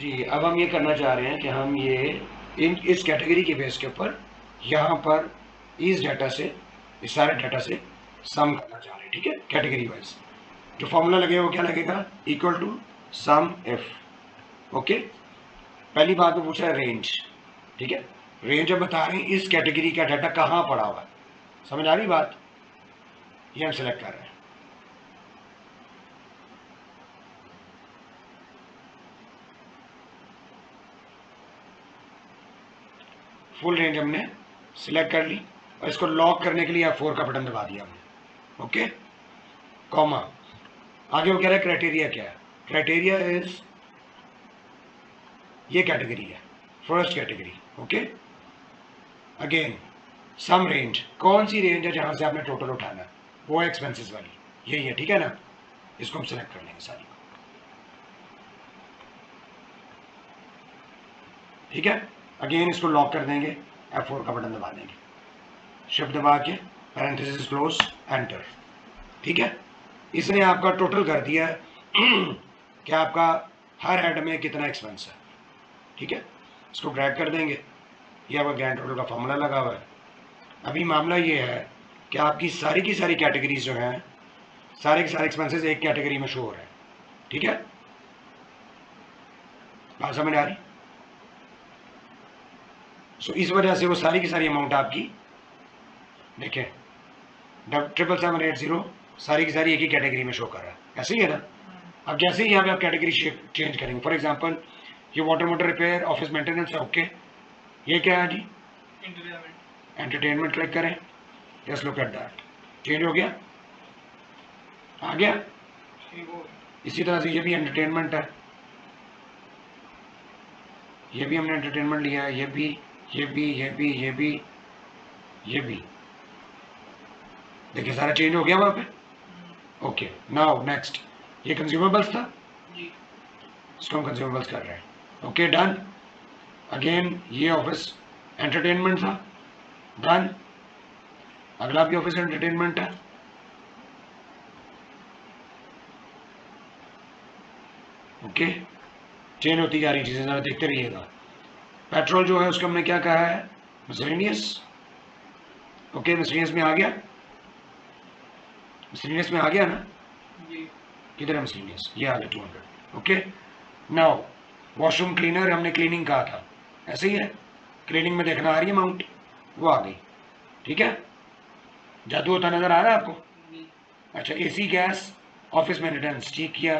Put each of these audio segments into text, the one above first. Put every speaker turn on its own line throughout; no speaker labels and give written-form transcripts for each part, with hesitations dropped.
जी, अब हम ये करना चाह रहे हैं कि हम ये इस कैटेगरी के बेस के ऊपर यहाँ पर इस डाटा से, इस सारे डाटा से सम करना चाह रहे हैं, ठीक है, कैटेगरी वाइज। जो फॉर्मूला लगेगा वो क्या लगेगा, equal to sum F. Okay, पहली बात तो पूछा है रेंज, ठीक है, रेंज अब बता रहे हैं इस कैटेगरी का डाटा कहाँ पड़ा हुआ है। समझ आ रही बात, ये हम सेलेक्ट कर रहे हैं। फुल रेंज हमने सिलेक्ट कर ली और इसको लॉक करने के लिए F4 का बटन दबा दिया हमने। ओके, कॉमा, आगे वो कह रहा है क्राइटेरिया क्या है। क्राइटेरिया इज ये कैटेगरी है, first category. Okay, again some range, कौन सी रेंज है जहां से आपने टोटल उठाना है, वो एक्सपेंसेस वाली यही है, ठीक है ना। इसको हम सेलेक्ट कर लेंगे सारी, ठीक है। अगेन इसको लॉक कर देंगे, F4 का बटन दबा देंगे, शिफ्ट दबा के पैरेंथेसिस क्लोज, एंटर, ठीक है। इसने आपका टोटल कर दिया है कि आपका हर हेड में कितना एक्सपेंस है, ठीक है। इसको ड्रैग कर देंगे, ये आपका ग्रैंड टोटल का फॉर्मूला लगा हुआ है। अभी मामला ये है कि आपकी सारी की सारी कैटेगरीज जो हैं, सारे के सारे एक्सपेंसेस एक कैटेगरी में शो हो रहे हैं, ठीक है। बात समझ आ रही। सो इस वजह से वो सारी की सारी अमाउंट आपकी देखें 77780 सारी की सारी एक ही कैटेगरी में शो कर रहा है, ऐसे ही है ना। अब जैसे ही यहाँ पे आप कैटेगरी चेंज करेंगे, फॉर एग्जांपल ये water motor repair, office maintenance है, ओके, ये क्या है जी, एंटरटेनमेंट। क्लिक करें, just look at that, change हो गया, आ गया। इसी तरह से ये भी एंटरटेनमेंट है, ये भी हमने एंटरटेनमेंट लिया है, ये भी, ये भी, ये भी, ये भी, ये भी, देखिए सारा चेंज हो गया वहां पे। ओके, नाउ नेक्स्ट, ये कंज्यूमेबल्स था, इसको हम कंज्यूमेबल्स कर रहे हैं। Okay, done. अगेन ये ऑफिस एंटरटेनमेंट था, डन। अगला भी ऑफिस एंटरटेनमेंट है, ओके, चेंज होती जा रही चीजें, जरा देखते रहिएगा। पेट्रोल जो है उसको हमने क्या कहा है, मिसलेनियस। ओके, मिसलेनियस में आ गया, मिसलेनियस में आ गया ना, किधर है मिसलेनियस, ये आ गया 200। ओके, नाउ वॉशरूम क्लीनर हमने क्लीनिंग कहा था, ऐसे ही है, क्लीनिंग में देखना आ रही है अमाउंट, वो आ गई, ठीक है। जादू होता नजर आ रहा है आपको। अच्छा, एसी गैस ऑफिस मेंटेनेंस, ठीक किया।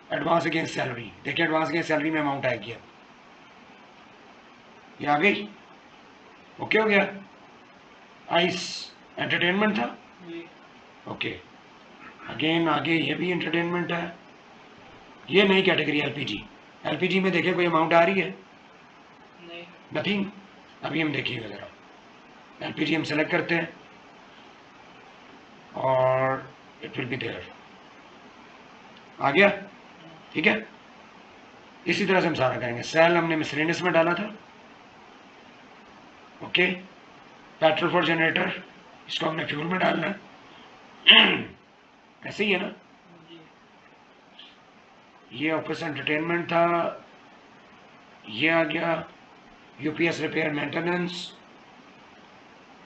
एडवांस अगेंस्ट सैलरी, देखिए एडवांस अगेंस्ट सैलरी में अमाउंट आएगी, अब ये आ गई, ओके हो गया। आइस एंटरटेनमेंट था, ओके, अगेन आगे ये भी एंटरटेनमेंट है। ये नई कैटेगरी एलपीजी, एलपीजी में देखिए कोई अमाउंट आ रही है, नथिंग। अभी हम देखिएगा जरा, एलपीजी हम सेलेक्ट करते हैं और इट विल बी देयर, आ गया, ठीक है। इसी तरह से हम सारा करेंगे। सेल हमने मिसलेनियस में डाला था, ओके, पेट्रोल फॉर जनरेटर इसको हमने फ्यूल में डालना है ऐसे ही है ना। ये ऑफिस एंटरटेनमेंट था, ये आ गया यूपीएस रिपेयर मेंटेनेंस,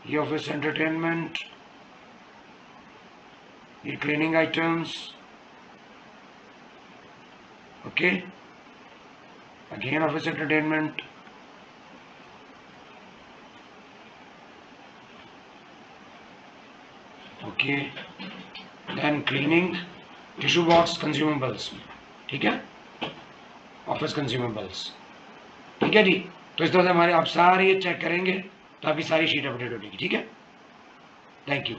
ये ऑफिस एंटरटेनमेंट, ये cleaning items, okay, again office entertainment, okay, then cleaning, tissue box consumables, ठीक है, ऑफिस कंज्यूमेबल्स, ठीक है जी। तो इस तरह से हमारे आप सारे ये चेक करेंगे तो आपकी सारी शीट अपडेट हो जाएगी, ठीक है। Thank you.